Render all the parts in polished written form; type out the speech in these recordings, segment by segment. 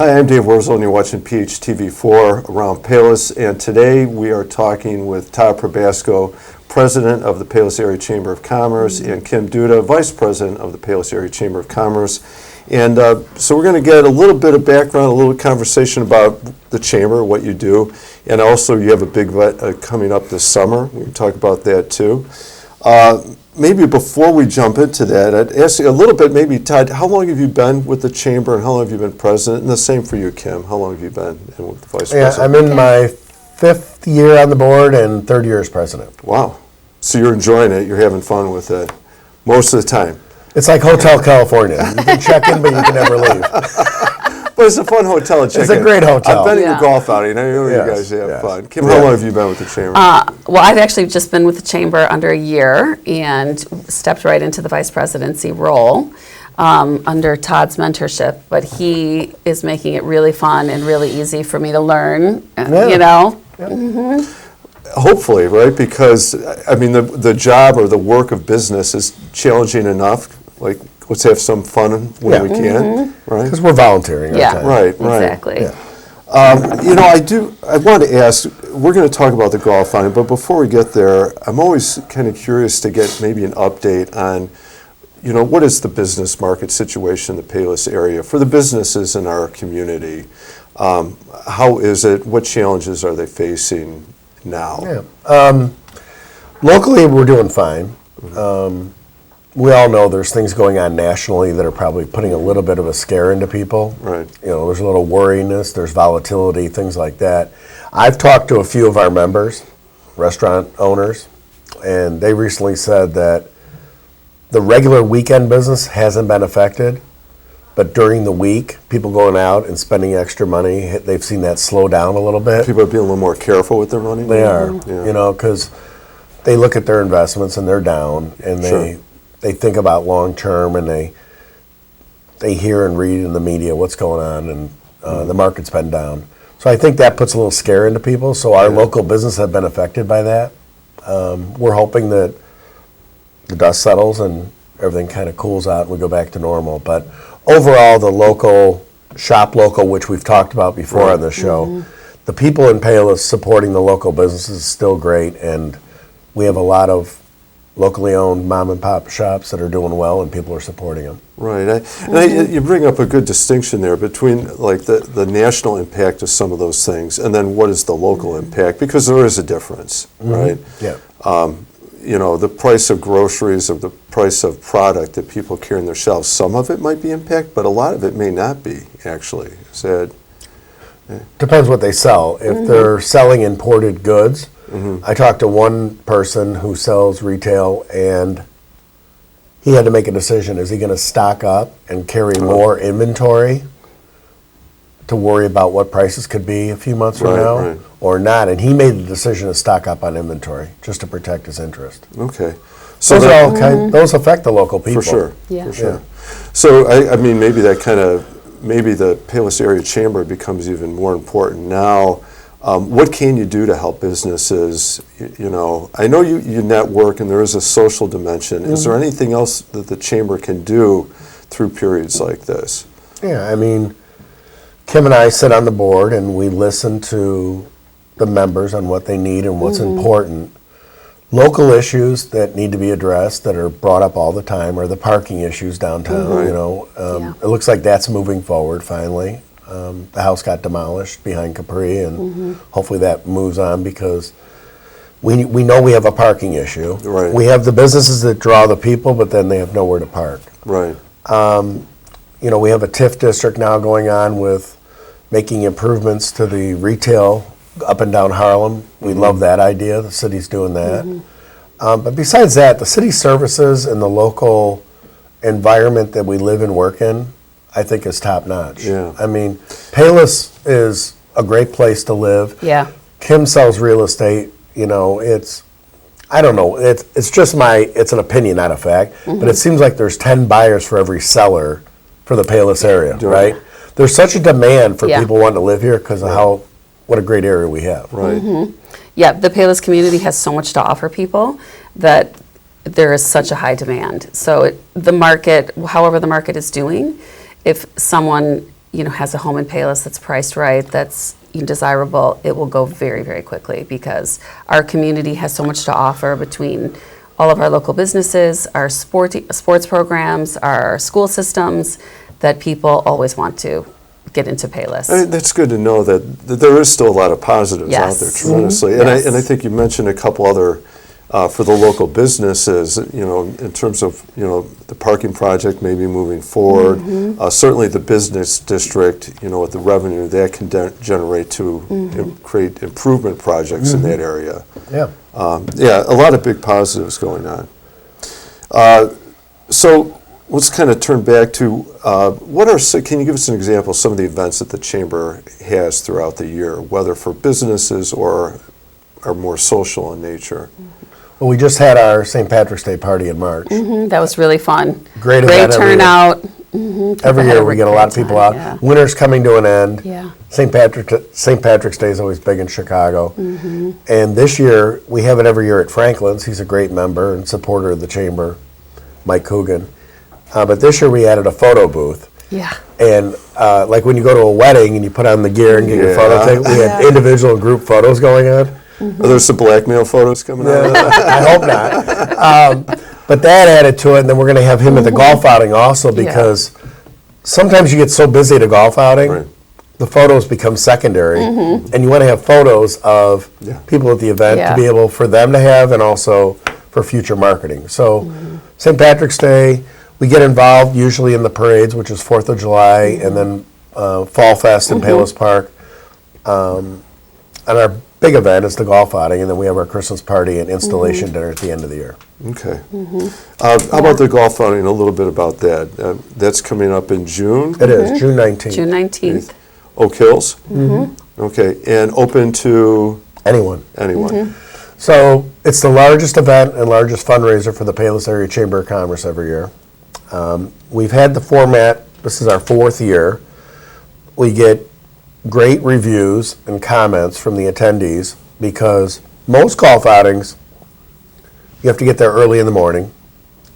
Hi, I'm Dave Wurzel, and you're watching PHTV4 around Palos. And today we are talking with Todd Probasco, President of the Palos Area Chamber of Commerce, and Kim Duda, Vice President of the Palos Area Chamber of Commerce. And so we're going to get a little bit of background, a little conversation about the Chamber, what you do, and also you have a big event coming up this summer. We can talk about that too. Maybe before we jump into that, I'd ask you a little bit, maybe Todd, how long have you been with the Chamber and how long have you been President? And the same for you, Kim. How long have you been with the Vice President? I'm in my 5th year on the board and 3rd year as President. Wow. So you're enjoying it, you're having fun with it most of the time. It's like Hotel California. You can check in, but you can never leave. But it's a fun hotel to check in. It's a great hotel. I've been in the golf outing. I know you guys have fun. Kim, how long have you been with the Chamber? Well, I've actually just been with the Chamber under a year and stepped right into the Vice Presidency role under Todd's mentorship. But he is making it really fun and really easy for me to learn, you know. Yeah. Mm-hmm. Hopefully, right? Because, I mean, the job or the work of business is challenging enough. Like, let's have some fun when we can, right? Because we're volunteering. Right, exactly. Yeah. You know, I want to ask, we're going to talk about the golf outing, but before we get there, I'm always kind of curious to get maybe an update on, you know, what is the business market situation in the Palos area for the businesses in our community? How is it? What challenges are they facing now? Yeah. Locally, we're doing fine. We all know there's things going on nationally that are probably putting a little bit of a scare into people. Right. You know, there's a little worriness, there's volatility, things like that. I've talked to a few of our members, restaurant owners, and they recently said that the regular weekend business hasn't been affected, but during the week, people going out and spending extra money, they've seen that slow down a little bit. People are being a little more careful with their money? They are, you know, because they look at their investments and they're down, and they think about long term, and they hear and read in the media what's going on, and the market's been down. So I think that puts a little scare into people. So our local business have been affected by that. We're hoping that the dust settles and everything kind of cools out and we go back to normal. But overall, the local, which we've talked about before on this show, the people in Palos supporting the local businesses is still great, and we have a lot of locally owned mom and pop shops that are doing well, and people are supporting them. Right. You bring up a good distinction there between like the national impact of some of those things and then what is the local impact, because there is a difference, right? Yeah. You know, the price of groceries or the price of product that people carry on their shelves, some of it might be impact, but a lot of it may not be, actually. Is that... Depends what they sell. If they're selling imported goods, I talked to one person who sells retail, and he had to make a decision. Is he going to stock up and carry more inventory to worry about what prices could be a few months from now or not? And he made the decision to stock up on inventory just to protect his interest. Okay. So those are all those affect the local people. For sure. Yeah. For sure. So, I mean, maybe that kind of, maybe the Palos Area Chamber becomes even more important now. What can you do to help businesses? You know, I know you network and there is a social dimension. Is there anything else that the Chamber can do through periods like this? Yeah, I mean, Kim and I sit on the board and we listen to the members on what they need and what's important. Local issues that need to be addressed that are brought up all the time are the parking issues downtown. You know, it looks like that's moving forward finally. The house got demolished behind Capri, and hopefully that moves on, because we know we have a parking issue. Right. We have the businesses that draw the people, but then they have nowhere to park. Right. You know, we have a TIF district now going on with making improvements to the retail up and down Harlem. We love that idea. The city's doing that. But besides that, the city services and the local environment that we live and work in, I think is top notch. Yeah. I mean, Palos is a great place to live. Yeah. Kim sells real estate. You know, I don't know. It's just it's an opinion, not a fact. But it seems like there's 10 buyers for every seller for the Palos area, right? There's such a demand for people wanting to live here because of what a great area we have. Right. Yeah, the Palos community has so much to offer people that there is such a high demand. So the market, however the market is doing, if someone has a home in Palos that's priced right, that's desirable, it will go very, very quickly because our community has so much to offer between all of our local businesses, our sports programs, our school systems, that people always want to get into Palos. That's good to know that there is still a lot of positives out there, Yes. tremendously. Yes. And I think you mentioned a couple other, for the local businesses, in terms of, the parking project maybe moving forward. Certainly the business district, with the revenue that can generate to create improvement projects in that area. Yeah. Yeah, a lot of big positives going on. So let's kind of turn back to can you give us an example of some of the events that the Chamber has throughout the year, whether for businesses or are more social in nature? Well, we just had our St. Patrick's Day party in March. That was really fun. Great event every year. turnout. Every year we get a lot of people out. Yeah. Winter's coming to an end. Yeah. St. Patrick's Day is always big in Chicago. And this year, we have it every year at Franklin's. He's a great member and supporter of the Chamber, Mike Coogan. But this year we added a photo booth. Yeah. And like when you go to a wedding and you put on the gear and get your photo Yeah. taken, we had individual and group photos going on. Are there some blackmail photos coming out of that? I hope not. But that added to it, and then we're going to have him at the golf outing also because sometimes you get so busy at a golf outing, Right. the photos become secondary, and you want to have photos of people at the event to be able for them to have and also for future marketing. So St. Patrick's Day, we get involved usually in the parades, which is 4th of July, and then Fall Fest in Palos Park. And our big event is the golf outing, and then we have our Christmas party and installation dinner at the end of the year. Okay. How about the golf outing? A little bit about that. That's coming up in June? It is, June 19th. June 19th. Oak Hills? Okay, and open to Anyone. anyone? So it's the largest event and largest fundraiser for the Palos Area Chamber of Commerce every year. We've had the format, this is our 4th year. We get great reviews and comments from the attendees because most golf outings, you have to get there early in the morning,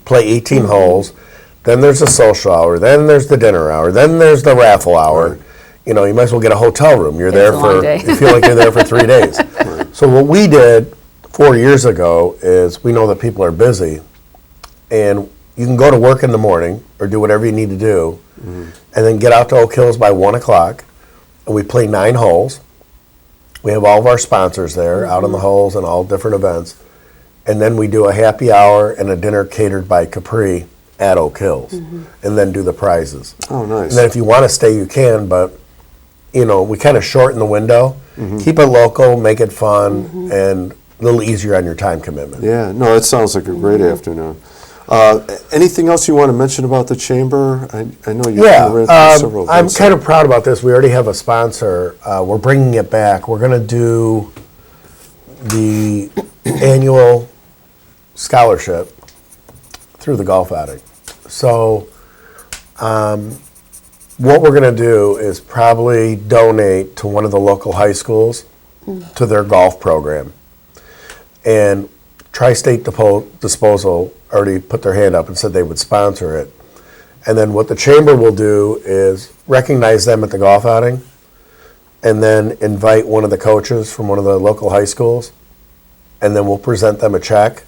play 18 holes, then there's a social hour, then there's the dinner hour, then there's the raffle hour. You might as well get a hotel room. You're there a long for, day. you feel like you're there for 3 days. So what we did 4 years ago is we know that people are busy and you can go to work in the morning or do whatever you need to do and then get out to Oak Hills by 1 o'clock. And we play 9 holes. We have all of our sponsors there out on the holes and all different events. And then we do a happy hour and a dinner catered by Capri at Oak Hills. And then do the prizes. Oh, nice. And then if you want to stay, you can, but, we kind of shorten the window. Keep it local, make it fun, and a little easier on your time commitment. Yeah, no, that sounds like a great afternoon. Anything else you want to mention about the Chamber? I know you ran through several I'm things. kind of proud about this. We already have a sponsor. We're bringing it back. We're going to do the annual scholarship through the golf outing. So what we're going to do is probably donate to one of the local high schools to their golf program. And Tri-State Disposal already put their hand up and said they would sponsor it. And then what the Chamber will do is recognize them at the golf outing and then invite one of the coaches from one of the local high schools, and then we'll present them a check,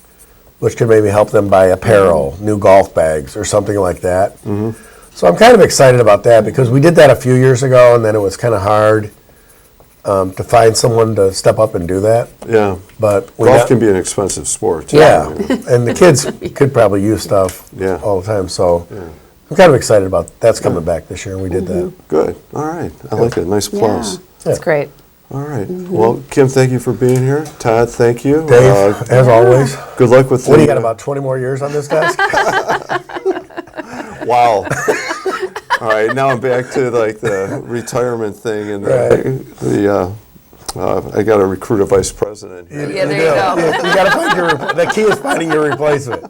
which could maybe help them buy apparel, new golf bags, or something like that. So I'm kind of excited about that because we did that a few years ago, and then it was kind of hard to find someone to step up and do that. Yeah. But Golf can be an expensive sport, too. Yeah, and the kids could probably use stuff all the time. So I'm kind of excited about that's coming back this year, and we did that. Good. All right. I like it. Nice plus. That's great. All right. Well, Kim, thank you for being here. Todd, thank you. Dave, as always. Good luck with What do you got, about 20 more years on this desk? Wow. All right, now I'm back to like the retirement thing and I got to recruit a vice president. Yeah, there you go. You got to find the key is finding your replacement.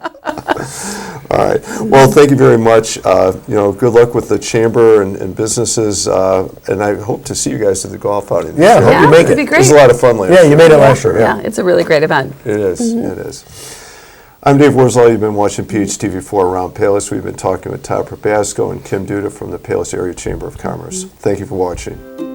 All right. Well, thank you very much. Good luck with the chamber and businesses, and I hope to see you guys at the golf outing. this Yeah, year. hope you make it'd be it. great. It was a lot of fun last Yeah, year. you made it last year. Yeah, it's a really great event. It is. It is. I'm Dave Worzlaw. You've been watching PHTV4 Around Palos. We've been talking with Todd Probasco and Kim Duda from the Palos Area Chamber of Commerce. Thank you for watching.